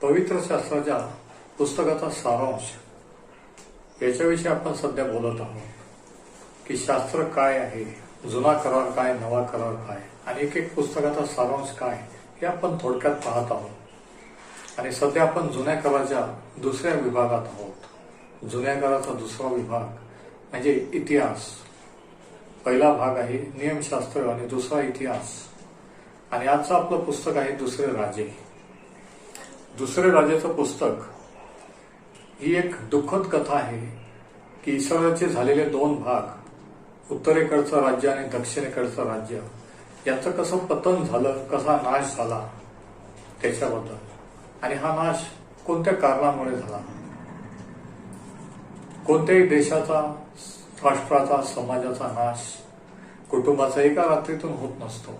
पवित्र शास्त्राच्या पुस्तकाचा सारांश याच्याविषयी आपण सध्या बोलत आहोत की शास्त्र काय आहे, जुना करार काय, नवा करार काय आणि एक एक पुस्तकाचा सारांश काय हे आपण थोडक्यात पाहत आहोत. आणि सध्या आपण जुन्या कराराच्या दुसऱ्या विभागात आहोत. जुन्या कराराचा दुसरा विभाग म्हणजे इतिहास. पहिला भाग आहे नियमशास्त्र आणि दुसरा इतिहास. आणि आजचं आपलं पुस्तक आहे दुसरे राजे. दुसरे राजेचं पुस्तक ही एक दुःखद कथा आहे की इस्रायलचे झालेले दोन भाग, उत्तरेकडचं राज्य आणि दक्षिणेकडचं राज्य, याचं कसं पतन झालं, कसा नाश झाला त्याच्याबद्दल. आणि हा नाश कोणत्या कारणामुळे झाला. कोणत्याही देशाचा, राष्ट्राचा, समाजाचा नाश कुटुंबाचा एका रात्रीतून होत नसतो.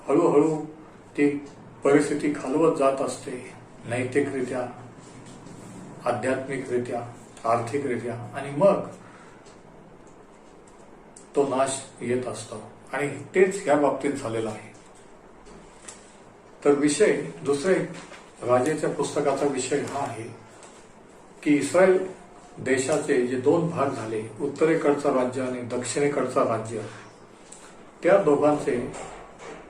हळूहळू ती परिस्थिती खालवत जात असते, नैतिकरित्या, आध्यात्मिकरित्या, आर्थिकरित्या, आणि मग तो नाश येत असतो. आणि तेच या बाबतीत झालेलं आहे. तर विषय दुसरे राजेच्या पुस्तकाचा विषय हा आहे की इस्रायल देशाचे जे दोन भाग झाले, उत्तरेकडचं राज्य आणि दक्षिणेकडचं राज्य, त्या दोघांचे,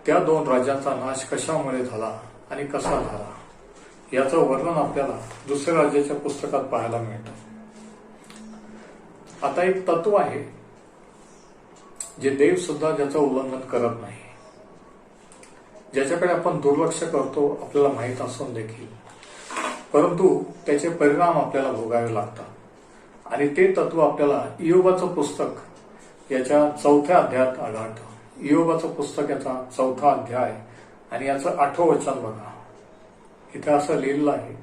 त्या दोन राज्यांचा नाश कशामुळे झाला आणि कसा झाला याचं वर्णन आपल्याला दुसऱ्या राज्याच्या पुस्तकात पाहायला मिळतं. आता एक तत्व आहे जे देव सुद्धा ज्याचं उल्लंघन करत नाही, ज्याच्याकडे आपण दुर्लक्ष करतो आपल्याला माहीत असून देखील, परंतु त्याचे परिणाम आपल्याला भोगावे लागतात. आणि ते तत्व आपल्याला इयोबाचं पुस्तक याच्या 4थ्या अध्यायात आढळतं. इयोबाचं पुस्तक याचा 4था अध्याय आणि याचं 8वं वचन बघा. इथे असं लिहिलेलं आहे,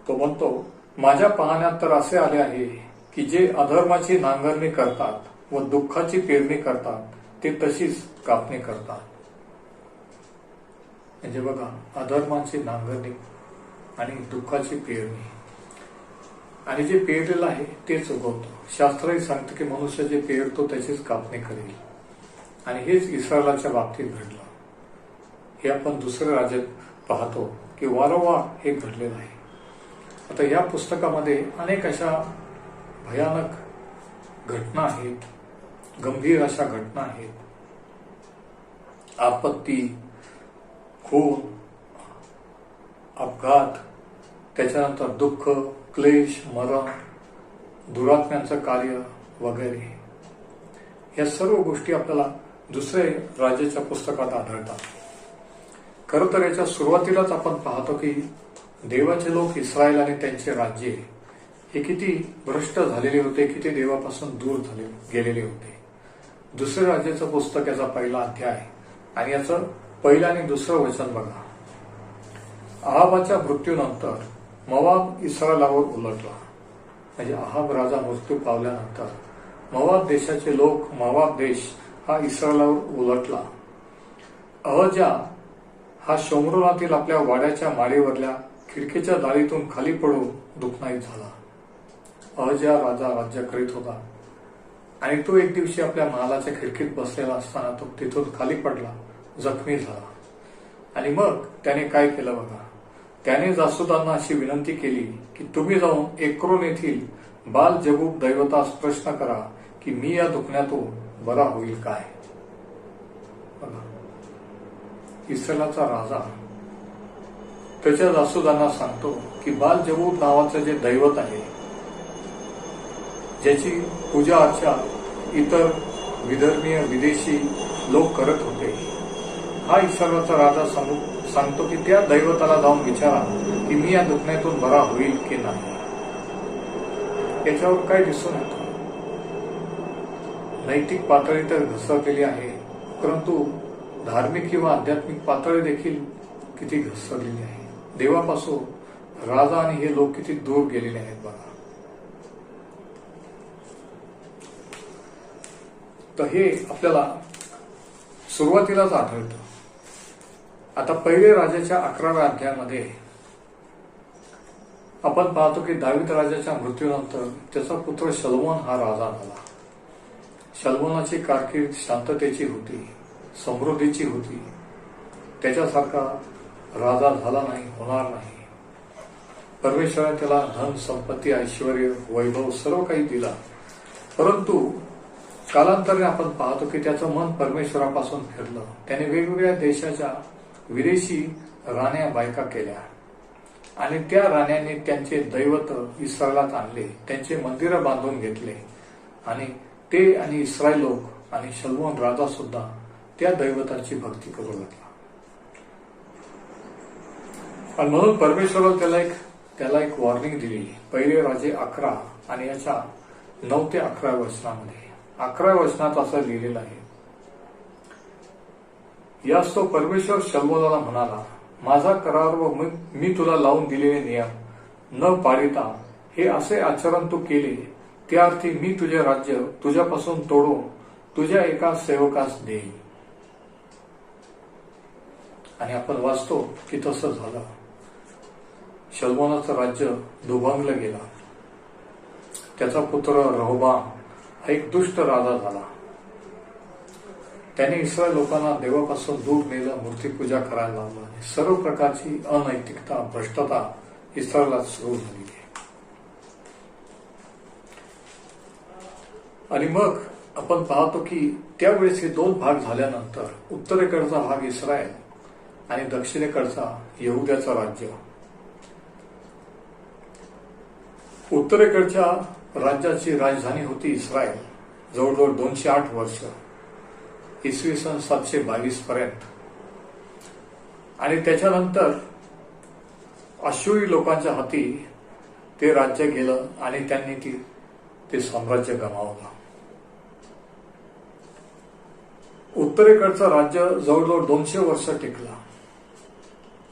तो म्हणतो, माझ्या पाहण्यात तर असे आले आहे की जे अधर्माची नांगरणी करतात व दुःखाची पेरणी करतात ते तशीच कापणी करतात. म्हणजे बघा, अधर्माची नांगरणी आणि दुःखाची पेरणी, आणि जे पेरलेलं आहे तेच उगवतो. शास्त्रही सांगतं की मनुष्य जे पेरतो त्याचीच कापणी करेल. आणि हेच इस्रायलाच्या बाबतीत घडलं. हे आपण दुसऱ्या राज्यात पाहतो की वारंवार हे घडलेलं आहे. आता या पुस्तकामध्ये अनेक अशा भयानक घटना आहेत, गंभीर अशा घटना आहेत. आपत्ती, खून, अपघात, त्याच्यानंतर दुःख, क्लेश, मरण, दुरात्म्यांचं कार्य वगैरे, या सर्व गोष्टी आपल्याला दुसरे राजाच्या पुस्तकात आढळतात. खरं तर याच्या सुरुवातीलाच आपण पाहतो की देवाचे लोक इस्रायल आणि त्यांचे राज्य हे किती भ्रष्ट झालेले होते, किती देवापासून दूर गेलेले होते. दुसरे राजाचं पुस्तक याचा पहिला अध्याय आणि याचं पहिलं आणि दुसरं वचन बघा. अहाबाच्या मृत्यूनंतर मोवाब इस्रायलावर उलटला. म्हणजे अहाब राजा मृत्यू पावल्यानंतर मोवाब देशाचे लोक, मोवाब देश हा इस्रायलावर उलटला. अहज्या हा शोमरोनातील आपल्या वाड्याच्या माळीवरल्या खिडकीच्या दारीतून खाली पडून दुःखनाईत झाला. अहज्या राजा राज्य करीत होता आणि तो एक दिवशी आपल्या महालाच्या खिडकीत बसलेला असताना तो तिथून खाली पडला, जखमी झाला. आणि मग त्याने काय केलं बघा, त्याने जासुदांना अशी विनंती केली की तुम्ही जाऊन एक्रोन येथील बाल जबूब दैवतास प्रश्न करा की मी या दुखण्यातून बरा होईल काय. बघा, इस्रायलाचा राजा त्याच्या जासुदांना सांगतो की बाल जबूब नावाचं जे दैवत आहे, ज्याची पूजा अर्चा इतर विधर्मीय विदेशी लोक करत होते, हा इस्रायलाचा राजा सांगतो की त्या दैवताला जाऊन विचारा की मी या दुखण्यातून बरा होईल की नाही. याच्यावर काय दिसून येतं, नैतिक पातळी तर घसरलेली आहे, परंतु धार्मिक किंवा आध्यात्मिक पातळी देखील किती घसरलेली आहे. देवापासून राजा आणि हे लोक किती दूर गेलेले आहेत बघा. तर हे आपल्याला सुरुवातीलाच आढळतं. आता पहिले राजाच्या 11व्या अध्यायामध्ये आपण पाहतो की दावीद राजाच्या मृत्यूनंतर त्याचा पुत्र शलोमोन हा राजा झाला. शलोमोनाची कारकीर्द शांततेची होती, समृद्धीची होती. त्याच्यासारखा राजा झाला नाही, होणार नाही. परमेश्वराने त्याला धन संपत्ती ऐश्वर वैभव सर्व काही दिला, परंतु कालांतराने आपण पाहतो की त्याचं मन परमेश्वरापासून फिरलं. त्याने वेगवेगळ्या देशाच्या विदेशी राण्या बायका केल्या आणि त्या राण्यांनी त्यांचे दैवत इस्रायलात आणले, त्यांचे मंदिरं बांधून घेतले आणि ते आणि इस्रायल लोक आणि शलोमोन राजा सुद्धा त्या दैवताची भक्ती करू लागला. आणि म्हणून परमेश्वराने त्याला एक वॉर्निंग दिली. पहिले राजे 11 आणि याच्या 9 ते 11 वचनामध्ये 11 वचनात असं लिहिलेलं आहे, यास तो परमेश्वर शलोमोनाला म्हणाला, माझा करार व मी तुला लावून दिलेले नियम न पाळिता हे असे आचरण तू केले, त्या अर्थी मी तुझे राज्य तुझ्यापासून तोडून तुझ्या एका सेवकास देईन. आणि आपण वाचतो की तसं झालं. शलोमोनाचं राज्य दुभंगलं गेला. त्याचा पुत्र रहोबाम हा एक दुष्ट राजा झाला. त्याने इस्रायल लोकांना देवापासून दूर नेलं, मूर्तीपूजा करायला लावलं आणि सर्व प्रकारची अनैतिकता भ्रष्टता इस्रायलात सुरू झाली. आणि मग आपण पाहतो की त्यावेळेस हे 2 भाग झाल्यानंतर उत्तरेकडचा भाग इस्रायल आणि दक्षिणेकडचा यहुद्याचं राज्य. उत्तरेकडच्या राज्याची राजधानी होती इस्रायल जवळजवळ 208 वर्ष, इसवी सन 722 पर्यंत. आणि त्याच्यानंतर अश्शूरी लोकांच्या हाती ते राज्य गेलं आणि त्यांनी ते साम्राज्य गमावलं. उत्तरेकडचं राज्य जवळजवळ 200 वर्ष टिकलं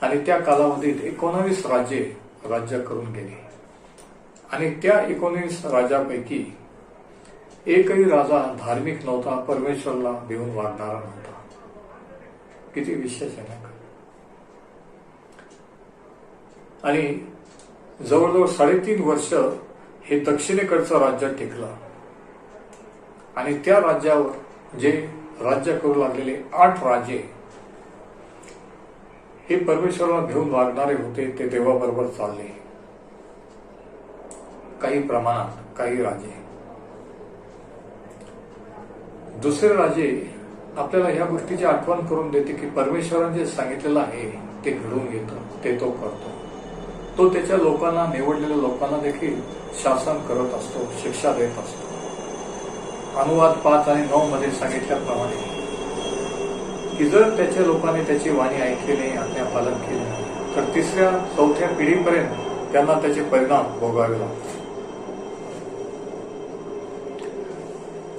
आणि त्या कालावधीत 19 राजे राज्य करून गेले. आणि त्या 19 राजापैकी एकही राजा धार्मिक नव्हता, परमेश्वराला भिवून वागणारा नव्हता. किती विशेष आहे ना. आणि जवळजवळ 3.5 वर्ष हे दक्षिणेकडचं राज्य टिकलं आणि त्या राज्यावर जे राज्य करू लागलेले 8 राजे हे परमेश्वराला भिवून वागणारे होते. ते देवाबरोबर चालले, काही प्रमाणात काही राजे. दुसरे राजे आपल्याला ह्या गोष्टीची आठवण करून देते की परमेश्वराने जे सांगितलेलं आहे ते घडवून घेतो, ते तो करतो. तो त्याच्या लोकांना, निवडलेल्या लोकांना देखील शासन करत असतो, शिक्षा देत असतो. अनुवाद 5 आणि 9 मध्ये सांगितल्याप्रमाणे की जर त्याच्या लोकांनी त्याची वाणी ऐकली नाही, आज्ञा पालन केले नाही, तर 3ऱ्या 4थ्या पिढीपर्यंत त्यांना त्याचे परिणाम भोगावे लागतात.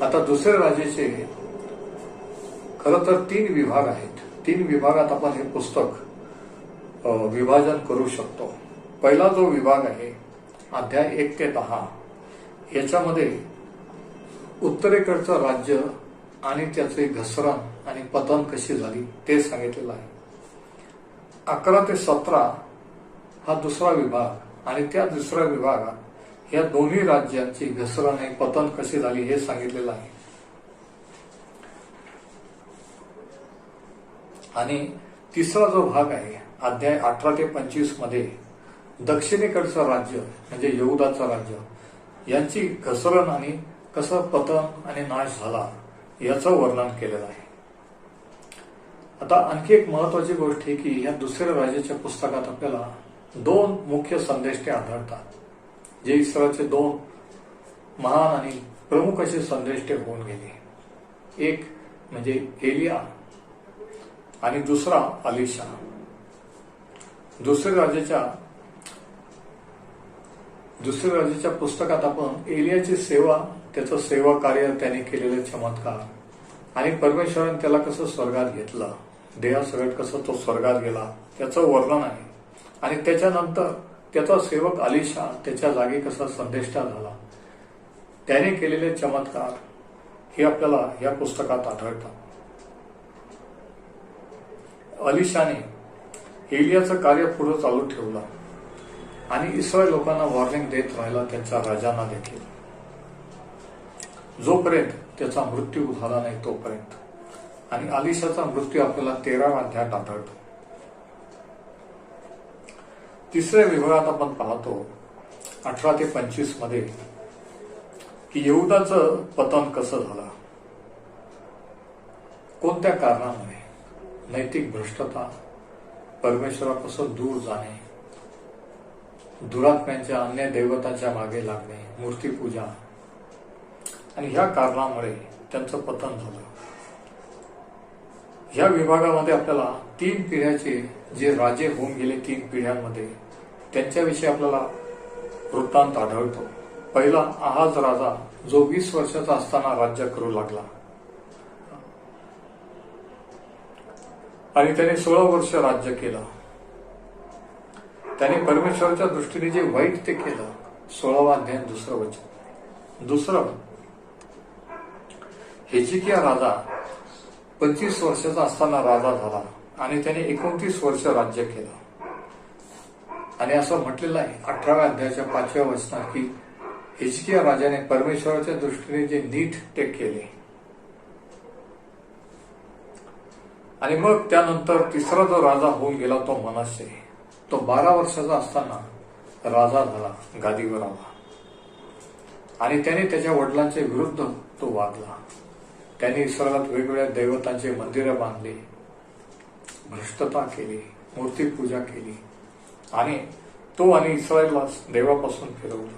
आता दुसऱ्या राजाचे खरं तर 3 विभाग आहेत. 3 विभागात आपण हे पुस्तक विभाजन करू शकतो. पहिला जो विभाग आहे अध्याय 1 ते 10, याच्यामध्ये उत्तरेकडचं राज्य आणि त्याचे घसरण आणि पतन कशी झाली ते सांगितलेलं आहे. 11 ते 17 हा दुसरा विभाग आणि त्या दुसऱ्या विभागात या दोन्ही राज्यांची घसरण आणि पतन कशी झाली हे सांगितलेलं आहे. आणि तिसरा जो भाग आहे अध्याय 18 ते 25 मध्ये दक्षिणेकडचं राज्य म्हणजे यहुदाचं राज्य यांची घसरण आणि कसं पतन आणि नाश झाला याचं वर्णन केलेलं आहे. आता आणखी एक महत्वाची गोष्ट ही की या दुसऱ्या राजाच्या पुस्तकात आपल्याला 2 मुख्य संदेष्टे आढळतात, जे इस्रायलचे 2 महान आणि प्रमुख असे संदेष्टे होऊन गेले. एक म्हणजे एलिया आणि दुसरा अलिशा. दुसऱ्या राजाच्या पुस्तकात आपण एलियाची सेवा, त्याचं सेवा कार्य, त्याने केलेले चमत्कार आणि परमेश्वराने त्याला कसं स्वर्गात घेतलं, देहासकट कसं तो स्वर्गात गेला त्याचं वर्णन आहे. आणि त्याच्यानंतर त्याचा सेवक अलिशा त्याच्या जागी कसा संदेष्टा झाला, त्याने केलेले चमत्कार हे आपल्याला या पुस्तकात आढळतात. अलिशाने एलियाचं कार्य पुढे चालू ठेवलं आणि इस्रायल लोकांना वॉर्निंग देत राहिला, त्यांच्या राजांना देखील, जोपर्यंत त्याचा मृत्यू झाला नाही तोपर्यंत. आणि अलिशाचा मृत्यू आपल्याला 13व्या अध्यायात आढळतो. तिसऱ्या विभागात आपण पाहतो 18 ते 25 मध्ये की यहूदाचं पतन कसं झालं, कोणत्या कारणामुळे. नैतिक भ्रष्टता, परमेश्वरापासून दूर जाणे, दुरात्म्यांच्या अन्य दैवतांच्या मागे लागणे, मूर्तीपूजा, आणि ह्या कारणामुळे त्यांचं पतन झालं. ह्या विभागामध्ये आपल्याला 3 पिढ्याचे जे राजे होऊन गेले 3 पिढ्यांमध्ये त्यांच्याविषयी आपल्याला वृत्तांत आढळतो. पहिला आहाज राजा, जो 20 वर्षाचा असताना राज्य करू लागला आणि त्याने 16 वर्ष राज्य केलं. त्याने परमेश्वराच्या दृष्टीने जे वाईट ते केलं. 16वा अध्याय 2 वचन. दुसरं, हिजकिया राजा 25 वर्षाचा असताना राजा झाला आणि त्याने 29 वर्ष राज्य केलं. आणि असं म्हटलेलं आहे 18व्या अध्यायाच्या 5व्या वचनात की हिजकिया राजाने परमेश्वराच्या दृष्टीने जे नीट ते केले. आणि मग त्यानंतर तिसरा जो राजा होऊन गेला तो मनश्शे, तो 12 वर्षाचा असताना राजा झाला, गादीवर आला आणि त्याने त्याच्या वडिलांच्या विरुद्ध तो वागला. त्यांनी इस्रायलात वेगवेगळ्या दैवतांचे मंदिरं बांधली, भ्रष्टता केली, मूर्तीपूजा केली आणि तो आणि इस्रायलला देवापासून फिरवलं.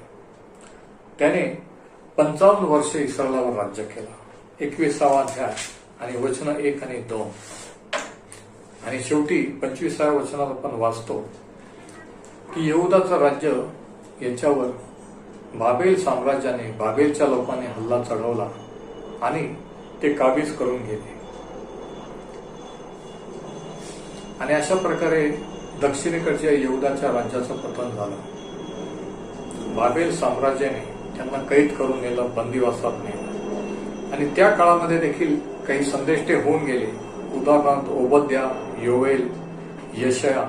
त्याने 55 वर्ष इस्रायलावर राज्य केलं. 21वा अध्याय आणि वचन 1 आणि 2. आणि शेवटी 25व्या वचनात आपण वाचतो की यहूदाचं राज्य याच्यावर बाबेल साम्राज्याने, बाबेलच्या लोकांनी हल्ला चढवला आणि ते काबीज करून गेले. आणि अशा प्रकारे दक्षिणेकडच्या यहूदाच्या राज्याचं पतन झालं. बाबेल साम्राज्याने त्यांना कैद करून नेलं, बंदिवासात नेलं. आणि त्या काळामध्ये देखील काही संदेष्टे होऊन गेले. उदाहरणार्थ ओबद्या, योवेल, यशया,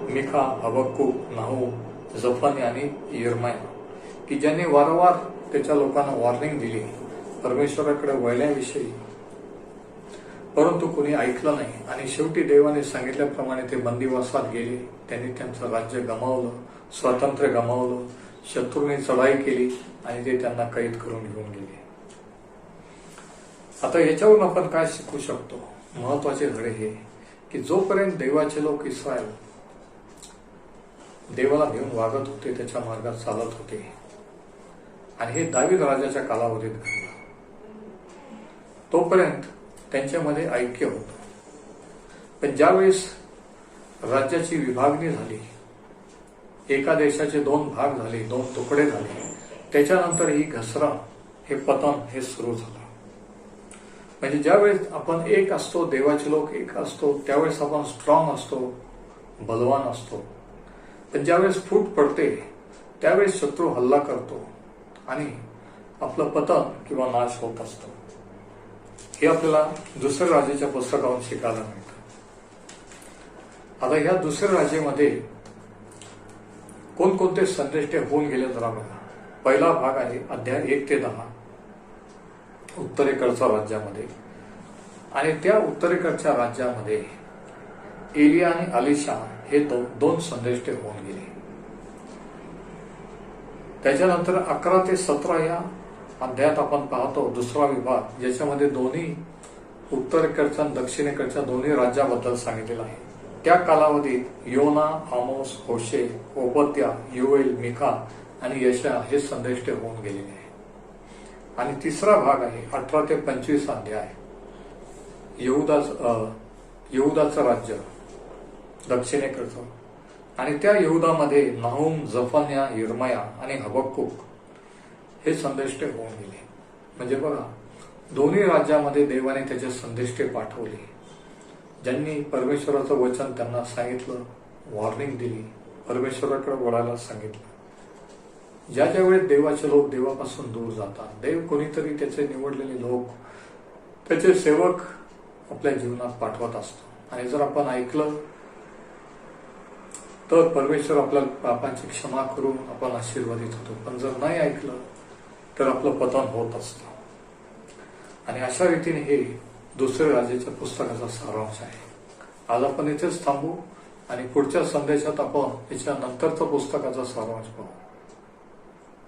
मिखा, हबक्कूक, नाहूम, जफन्या आणि यिर्मया, की ज्यांनी वारंवार त्याच्या लोकांना वॉर्निंग दिली परमेश्वराकडे वळण्याविषयी, परंतु कोणी ऐकलं नाही. आणि शेवटी देवाने सांगितल्याप्रमाणे ते बंदिवासात गेले. त्यांनी त्यांचं राज्य गमावलं, स्वातंत्र्य गमावलं, शत्रूने चढाई केली आणि ते त्यांना कैद करून घेऊन गेले. आता याच्यावरून आपण काय शिकू शकतो? महत्वाचे धडे हे की जोपर्यंत देवाचे लोक इस्रायल देवाला घेऊन वागत होते, त्याच्या मार्गात चालत होते, आणि हे दावीद राजाच्या कालावधीत घडलं, तोपर्यंत त्यांच्यामध्ये ऐक्य होतं. पण ज्यावेळेस राज्याची विभागणी झाली, एका देशाचे 2 भाग झाले, 2 तुकडे झाले, त्याच्यानंतर ही घसरण, हे पतन हे सुरू झालं. म्हणजे ज्यावेळेस आपण एक असतो, देवाचे लोक एक असतो, त्यावेळेस आपण स्ट्रॉंग असतो, बलवान असतो. पण ज्यावेळेस फूट पडते त्यावेळेस शत्रू हल्ला करतो आणि आपलं पतन किंवा नाश होत असतो. हे आपल्याला दुसऱ्या राजाच्या पुस्तकावरून शिकायला मिळतं. आता ह्या दुसऱ्या राजेमध्ये कोणकोणते संदेष्टे होऊन गेले जरा बघा. पहिला भाग आहे अध्याय 1 ते 10 उत्तरेकडच्या राज्यामध्ये. आणि त्या उत्तरेकडच्या राज्यामध्ये एलिया आणि अलिशा हे दोन संदेष्टे होऊन गेले. त्याच्यानंतर 11 ते 17 या अध्यायात आपण पाहतो दुसरा विभाग, ज्याच्यामध्ये दोन्ही उत्तरेकडच्या आणि दक्षिणेकडच्या दोन्ही राज्याबद्दल सांगितलेलं आहे. त्या कालावधीत योना, आमोस, होशे, ओबद्या, योएल, मिखा आणि यशया हे संदेष्टे होऊन गेलेले आहे. आणि तिसरा भाग आहे 18 ते 25 अध्याय, यहूदाचं राज्य दक्षिणेकडचं. आणि त्या यहूदामध्ये नाहूम, जफन्या, यिर्मया आणि हबक्कूक हे संदेष्टे होऊन गेले. म्हणजे बघा, दोन्ही राज्यामध्ये देवाने त्याचे संदेष्टे पाठवले. ज्यांनी परमेश्वराचं वचन त्यांना सांगितलं, वॉर्निंग दिली, परमेश्वराकडे वळायला सांगितलं. ज्या ज्या वेळेस देवाचे लोक देवापासून दूर जातात, देव कोणीतरी त्याचे निवडलेले लोक, त्याचे सेवक आपल्या जीवनात पाठवत असतो. आणि जर आपण ऐकलं तर परमेश्वर आपल्या पापांची क्षमा करून आपण आशीर्वादित होतो. पण जर नाही ऐकलं तर आपलं पतन होत असतं. आणि अशा रीतीने हे दुसऱ्या राजाच्या पुस्तकाचा सारांश आहे. आज आपण इथेच थांबू. आणि पुढच्या संदेशात आपण याच्या नंतरचं पुस्तकाचा सारांश पाहू.